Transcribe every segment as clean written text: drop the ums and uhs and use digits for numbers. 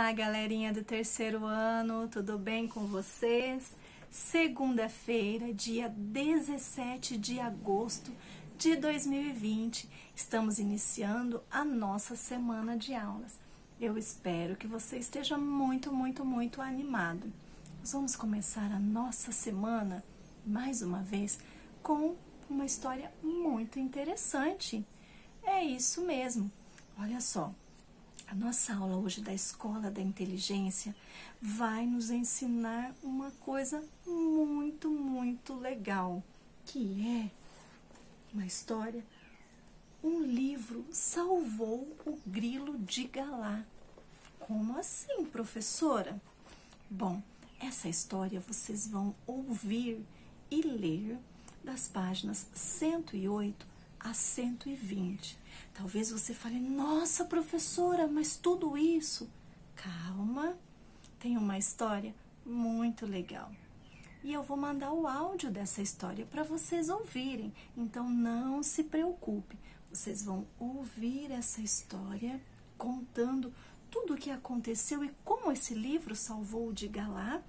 Olá, galerinha do terceiro ano, tudo bem com vocês? Segunda-feira, dia 17 de agosto de 2020, estamos iniciando a nossa semana de aulas. Eu espero que você esteja muito animado. Nós vamos começar a nossa semana, mais uma vez, com uma história muito interessante. É isso mesmo, olha só. A nossa aula hoje da Escola da Inteligência vai nos ensinar uma coisa muito legal, que é uma história. Um livro salvou o grilo de Galá. Como assim, professora? Bom, essa história vocês vão ouvir e ler das páginas 108 a 120. Talvez você fale, nossa, professora, mas tudo isso? Calma, tem uma história muito legal. E eu vou mandar o áudio dessa história para vocês ouvirem. Então, não se preocupe. Vocês vão ouvir essa história contando tudo o que aconteceu e como esse livro salvou o de Galá.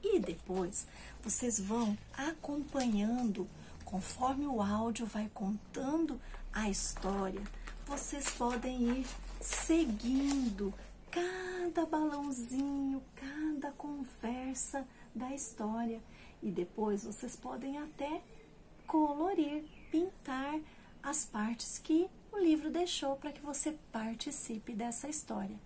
E depois, vocês vão acompanhando, conforme o áudio vai contando a história, vocês podem ir seguindo cada balãozinho, cada conversa da história. E depois vocês podem até colorir, pintar as partes que o livro deixou para que você participe dessa história.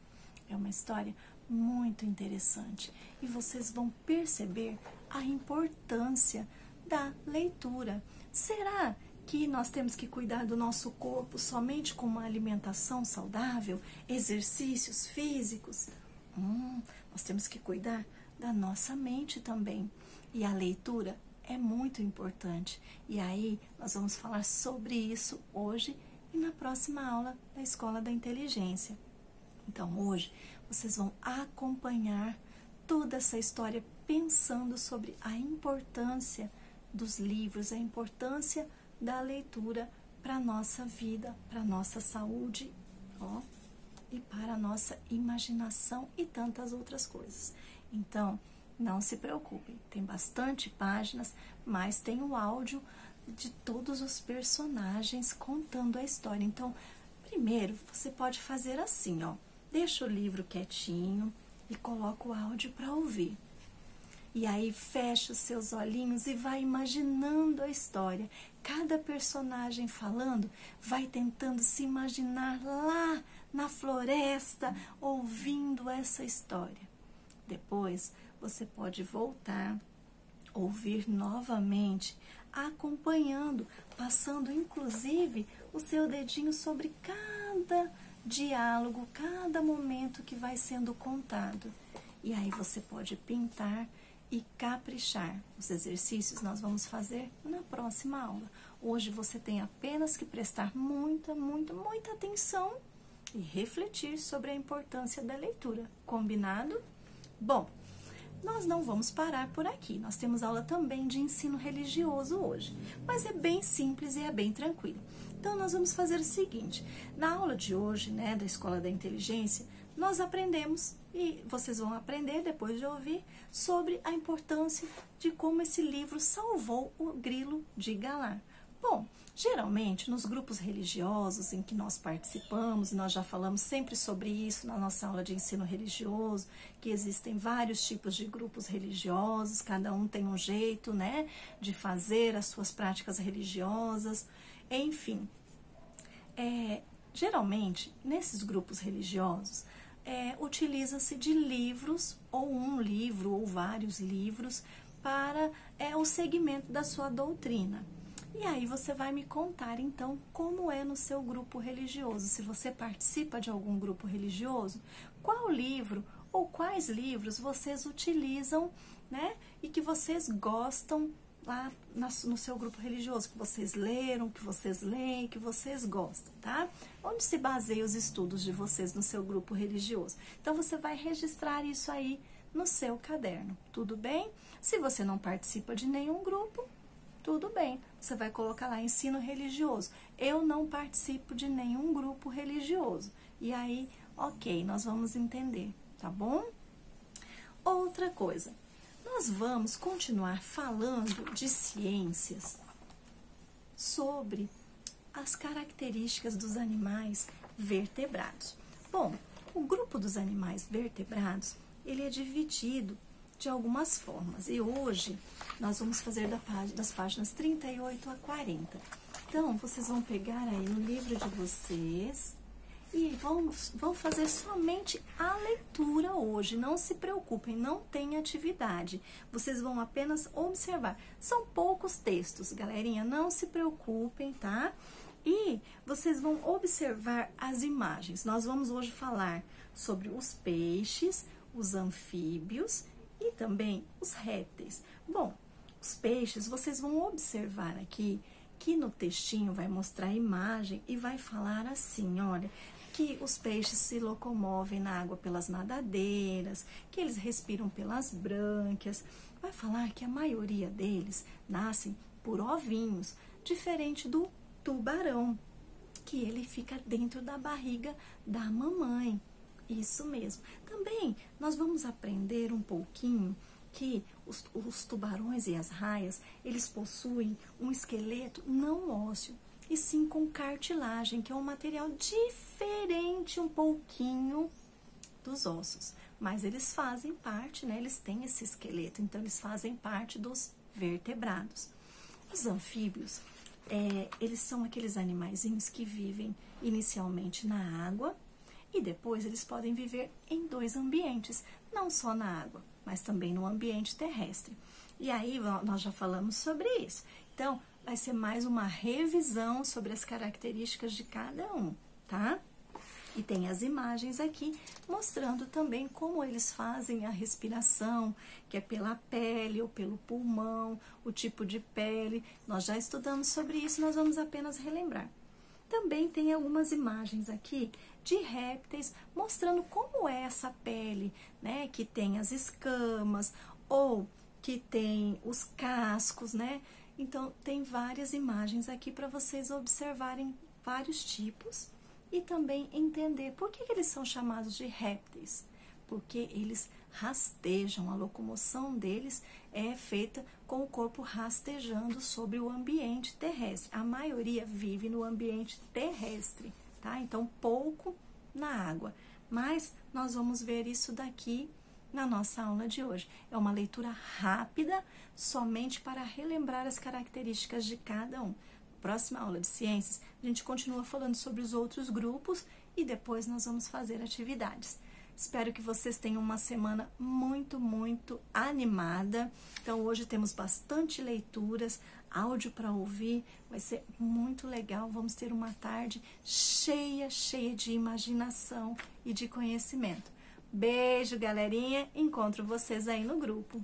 É uma história muito interessante e vocês vão perceber a importância da leitura. Será que nós temos que cuidar do nosso corpo somente com uma alimentação saudável, exercícios físicos? Nós temos que cuidar da nossa mente também. E a leitura é muito importante. E aí nós vamos falar sobre isso hoje e na próxima aula da Escola da Inteligência. Então hoje vocês vão acompanhar toda essa história pensando sobre a importância dos livros, a importância da leitura para a nossa vida, para a nossa saúde, e para a nossa imaginação e tantas outras coisas. Então, não se preocupem, tem bastante páginas, mas tem o áudio de todos os personagens contando a história. Então, primeiro, você pode fazer assim, deixa o livro quietinho e coloca o áudio para ouvir. E aí fecha os seus olhinhos e vai imaginando a história. Cada personagem falando vai tentando se imaginar lá na floresta, ouvindo essa história. Depois você pode voltar, ouvir novamente, acompanhando, passando inclusive o seu dedinho sobre cada diálogo, cada momento que vai sendo contado. E aí você pode pintar e caprichar. Os exercícios nós vamos fazer na próxima aula. Hoje você tem apenas que prestar muita atenção e refletir sobre a importância da leitura. Combinado? Bom, nós não vamos parar por aqui. Nós temos aula também de ensino religioso hoje, mas é bem simples e é bem tranquilo. Então, nós vamos fazer o seguinte. Na aula de hoje, da Escola da Inteligência, nós aprendemos, e vocês vão aprender depois de ouvir, sobre a importância de como esse livro salvou o grilo de Galá. Bom, geralmente nos grupos religiosos em que nós participamos, e nós já falamos sempre sobre isso na nossa aula de ensino religioso, que existem vários tipos de grupos religiosos, cada um tem um jeito, de fazer as suas práticas religiosas, enfim. Geralmente, nesses grupos religiosos, utiliza-se de livros, ou um livro, ou vários livros, para o segmento da sua doutrina. E aí você vai me contar, então, como é no seu grupo religioso. Se você participa de algum grupo religioso, qual livro ou quais livros vocês utilizam, e que vocês gostam lá no seu grupo religioso, que vocês leram, que vocês leem, que vocês gostam, tá? Onde se baseiam os estudos de vocês no seu grupo religioso? Então, você vai registrar isso aí no seu caderno, tudo bem? Se você não participa de nenhum grupo, tudo bem, você vai colocar lá ensino religioso. Eu não participo de nenhum grupo religioso. E aí, ok, nós vamos entender. tá bom? Outra coisa, nós vamos continuar falando de ciências sobre as características dos animais vertebrados. Bom, o grupo dos animais vertebrados, ele é dividido de algumas formas. E hoje nós vamos fazer das páginas 38 a 40. Então, vocês vão pegar aí no livro de vocês e vão fazer somente a leitura hoje. Não se preocupem, não tem atividade. Vocês vão apenas observar. São poucos textos, galerinha, não se preocupem, tá? E vocês vão observar as imagens. Nós vamos hoje falar sobre os peixes, os anfíbios e também os répteis. Bom, os peixes, vocês vão observar aqui que no textinho vai mostrar a imagem e vai falar assim, olha, que os peixes se locomovem na água pelas nadadeiras, que eles respiram pelas brânquias. Vai falar que a maioria deles nascem por ovinhos, diferente do tubarão, que ele fica dentro da barriga da mamãe. Isso mesmo. Também nós vamos aprender um pouquinho que os tubarões e as raias, eles possuem um esqueleto não ósseo, e sim com cartilagem, que é um material diferente um pouquinho dos ossos. Mas eles fazem parte, né? Eles têm esse esqueleto, então eles fazem parte dos vertebrados. Os anfíbios, eles são aqueles animaizinhos que vivem inicialmente na água e depois eles podem viver em dois ambientes, não só na água, mas também no ambiente terrestre. E aí nós já falamos sobre isso. Então, vai ser mais uma revisão sobre as características de cada um, tá? E tem as imagens aqui mostrando também como eles fazem a respiração, que é pela pele ou pelo pulmão, o tipo de pele. Nós já estudamos sobre isso, nós vamos apenas relembrar. Também tem algumas imagens aqui de répteis mostrando como é essa pele, né? Que tem as escamas ou que tem os cascos, né? Então, tem várias imagens aqui para vocês observarem vários tipos e também entender por que eles são chamados de répteis. Porque eles rastejam, a locomoção deles é feita com o corpo rastejando sobre o ambiente terrestre. A maioria vive no ambiente terrestre, tá? Então, pouco na água. Mas nós vamos ver isso daqui na nossa aula de hoje. É uma leitura rápida, somente para relembrar as características de cada um. Próxima aula de ciências, a gente continua falando sobre os outros grupos e depois nós vamos fazer atividades. Espero que vocês tenham uma semana muito, muito animada. Então, hoje temos bastante leituras, áudio para ouvir, vai ser muito legal. Vamos ter uma tarde cheia de imaginação e de conhecimento. Beijo, galerinha. Encontro vocês aí no grupo.